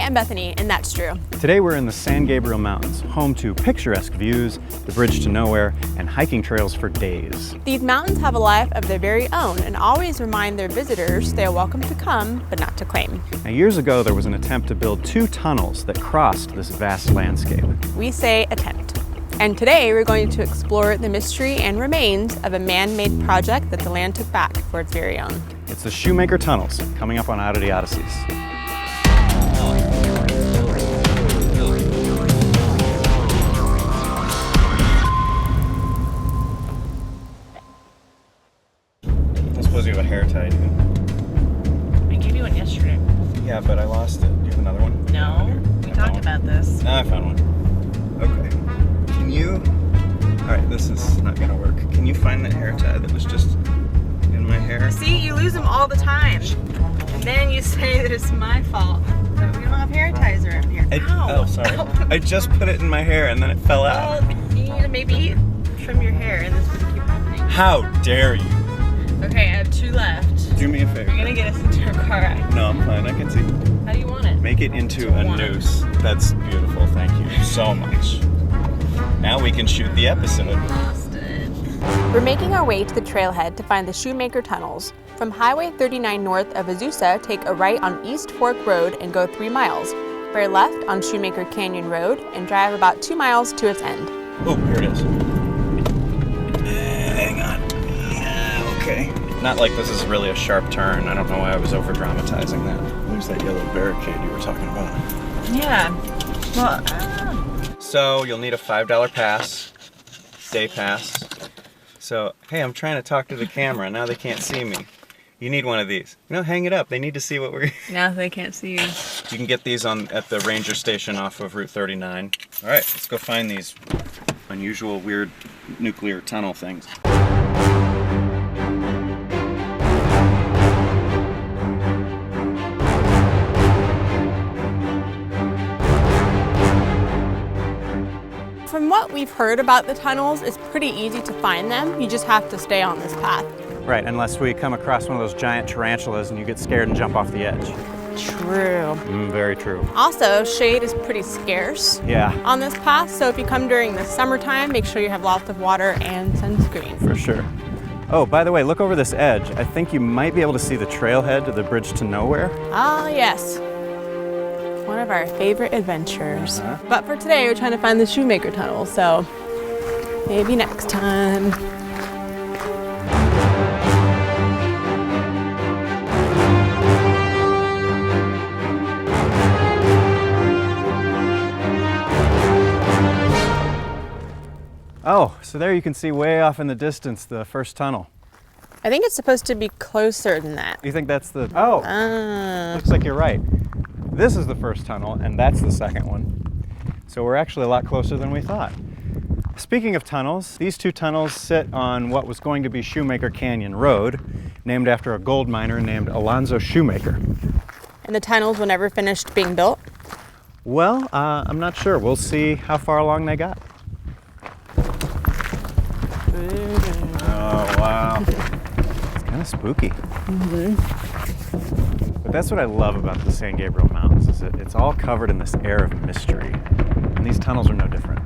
I'm Bethany, and that's Drew. Today we're in the San Gabriel Mountains, home to picturesque views, the bridge to nowhere, and hiking trails for days. These mountains have a life of their very own and always remind their visitors they are welcome to come, but not to claim. Now, years ago, there was an attempt to build 2 tunnels that crossed this vast landscape. We say attempt. And today we're going to explore the mystery and remains of a man-made project that the land took back for its very own. It's the Shoemaker tunnels, coming up on Oddity Odysseys. I suppose you have a hair tie, dude. I gave you one yesterday. Yeah, but I lost it. Do you have another one? No, we talked about this. No, I found one. Okay. Can you... Alright, this is not gonna work. Can you find that hair tie that was just in my hair? See, you lose them all the time. And then you say that it's my fault that we don't have hair ties around here. Oh, sorry. I just put it in my hair and then it fell out. Well, you need to maybe trim your hair and this would keep happening. How dare you? Okay, I have 2 left. Do me a favor. You're gonna get us into a car wreck. No, I'm fine. I can see. How do you want it? Make it into a noose. That's beautiful. Thank you so much. Now we can shoot the episode. We're making our way to the trailhead to find the Shoemaker tunnels. From Highway 39 north of Azusa, take a right on East Fork Road and go 3 miles. Bear left on Shoemaker Canyon Road and drive about 2 miles to its end. Oh, here it is. Hang on. Yeah, okay. Not like this is really a sharp turn. I don't know why I was over dramatizing that. There's that yellow barricade you were talking about. Yeah. Well, So you'll need a $5 pass, day pass. So, hey, I'm trying to talk to the camera. Now they can't see me. You need one of these. No, hang it up. They need to see what we're... now they can't see you. You can get these at the ranger station off of Route 39. All right, let's go find these unusual, weird nuclear tunnel things. From what we've heard about the tunnels, it's pretty easy to find them. You just have to stay on this path. Right, unless we come across one of those giant tarantulas and you get scared and jump off the edge. True. Very true. Also, shade is pretty scarce on this path, so if you come during the summertime, make sure you have lots of water and sunscreen. For sure. Oh, by the way, look over this edge. I think you might be able to see the trailhead to the bridge to nowhere. Ah, yes. One of our favorite adventures. But for today, we're trying to find the Shoemaker tunnel, so maybe next time. Oh, so there you can see way off in the distance the first tunnel. I think it's supposed to be closer than that. You think that's the... Oh, looks like you're right. This is the first tunnel, and that's the second one. So we're actually a lot closer than we thought. Speaking of tunnels, these 2 tunnels sit on what was going to be Shoemaker Canyon Road, named after a gold miner named Alonzo Shoemaker. And the tunnels were never finished being built? Well, I'm not sure. We'll see how far along they got. Oh, wow. It's kind of spooky. But that's what I love about the San Gabriel Mountains, is that it's all covered in this air of mystery. And these tunnels are no different.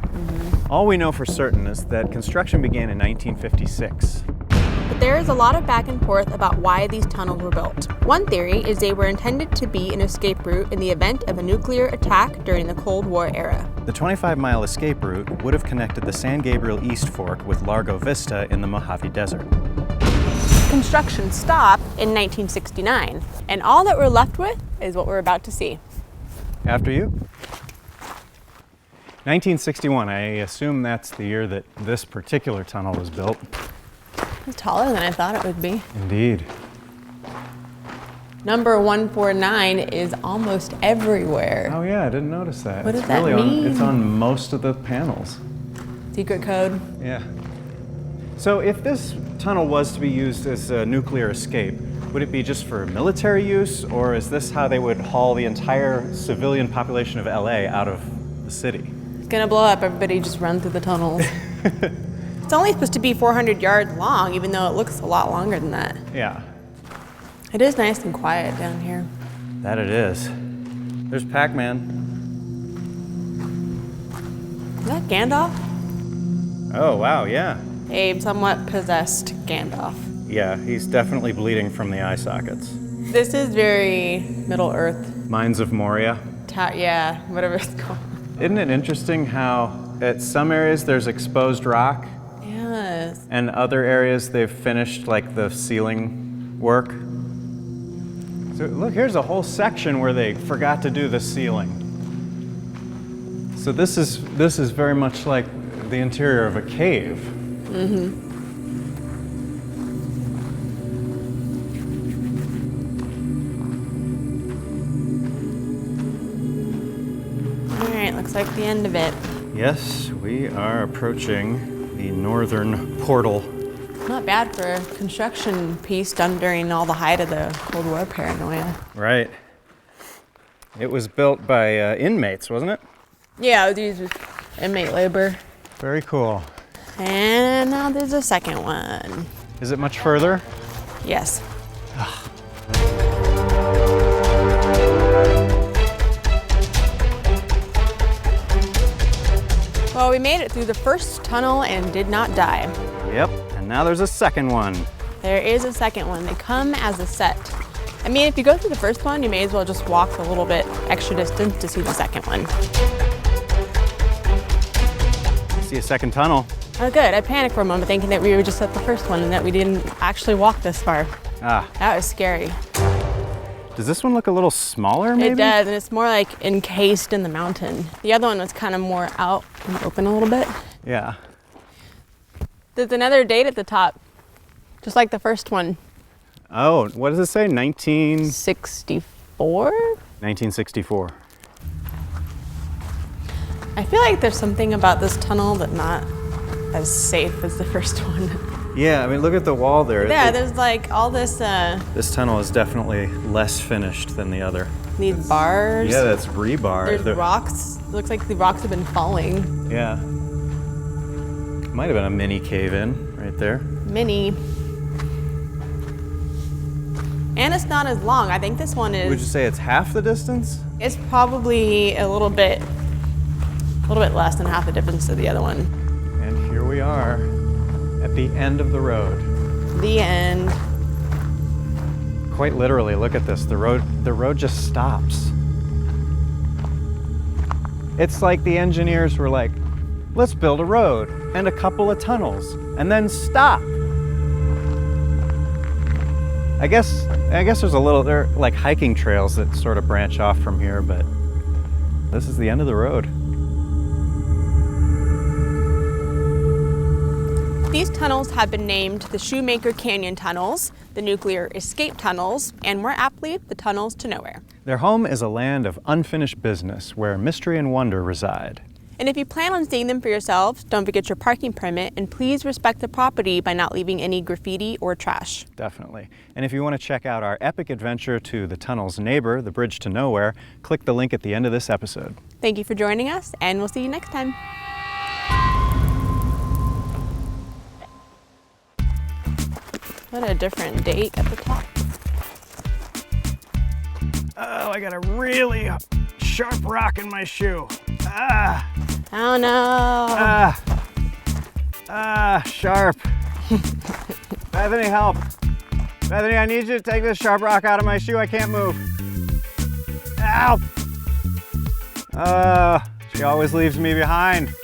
All we know for certain is that construction began in 1956. But there is a lot of back and forth about why these tunnels were built. One theory is they were intended to be an escape route in the event of a nuclear attack during the Cold War era. The 25-mile escape route would have connected the San Gabriel East Fork with Largo Vista in the Mojave Desert. Construction stopped in 1969, and all that we're left with is what we're about to see. After you. 1961, I assume that's the year that this particular tunnel was built. It's taller than I thought it would be. Indeed. Number 149 is almost everywhere. Oh yeah, I didn't notice that. What does that mean? It's on most of the panels. Secret code. Yeah. So if this tunnel was to be used as a nuclear escape, would it be just for military use, or is this how they would haul the entire civilian population of LA out of the city? It's gonna blow up, everybody just run through the tunnels. It's only supposed to be 400 yards long, even though it looks a lot longer than that. Yeah. It is nice and quiet down here. That it is. There's Pac-Man. Is that Gandalf? Oh, wow, yeah. A somewhat possessed Gandalf. Yeah, he's definitely bleeding from the eye sockets. This is very Middle Earth. Mines of Moria. Yeah, whatever it's called. Isn't it interesting how at some areas there's exposed rock? Yes. And other areas they've finished like the ceiling work. So look, here's a whole section where they forgot to do the ceiling. So this is very much like the interior of a cave. Mm-hmm. All right, looks like the end of it. Yes, we are approaching the northern portal. Not bad for a construction piece done during all the height of the Cold War paranoia. Right. It was built by inmates, wasn't it? Yeah, these are inmate labor. Very cool. And now there's a second one. Is it much further? Yes. Well, we made it through the first tunnel and did not die. Yep, and now there's a second one. There is a second one. They come as a set. I mean, if you go through the first one, you may as well just walk a little bit extra distance to see the second one. See a second tunnel. Oh, good. I panicked for a moment thinking that we were just at the first one and that we didn't actually walk this far. Ah. That was scary. Does this one look a little smaller, maybe? It does, and it's more like encased in the mountain. The other one was kind of more out and open a little bit. Yeah. There's another date at the top, just like the first one. Oh, what does it say? 64? 1964. I feel like there's something about this tunnel that's not as safe as the first one. Yeah, I mean, look at the wall there. Yeah, there's like all this, This tunnel is definitely less finished than the other. these bars. Yeah, that's rebar. There's rocks. It looks like the rocks have been falling. Yeah. Might have been a mini cave-in right there. Mini. And it's not as long. I think this one is. Would you say it's half the distance? It's probably a little bit less than half the difference to the other one. And here we are at the end of the road. The end. Quite literally, look at this. The road just stops. It's like the engineers were like, let's build a road and a couple of tunnels and then stop. I guess there's there are like hiking trails that sort of branch off from here, but this is the end of the road. These tunnels have been named the Shoemaker Canyon Tunnels, the Nuclear Escape Tunnels, and more aptly, the Tunnels to Nowhere. Their home is a land of unfinished business where mystery and wonder reside. And if you plan on seeing them for yourselves, don't forget your parking permit, and please respect the property by not leaving any graffiti or trash. Definitely. And if you want to check out our epic adventure to the tunnel's neighbor, the Bridge to Nowhere, click the link at the end of this episode. Thank you for joining us, and we'll see you next time. What a different date at the top. Oh, I got a really sharp rock in my shoe. Ah! Oh no! Sharp. Bethany, help. Bethany, I need you to take this sharp rock out of my shoe. I can't move. Ow! She always leaves me behind.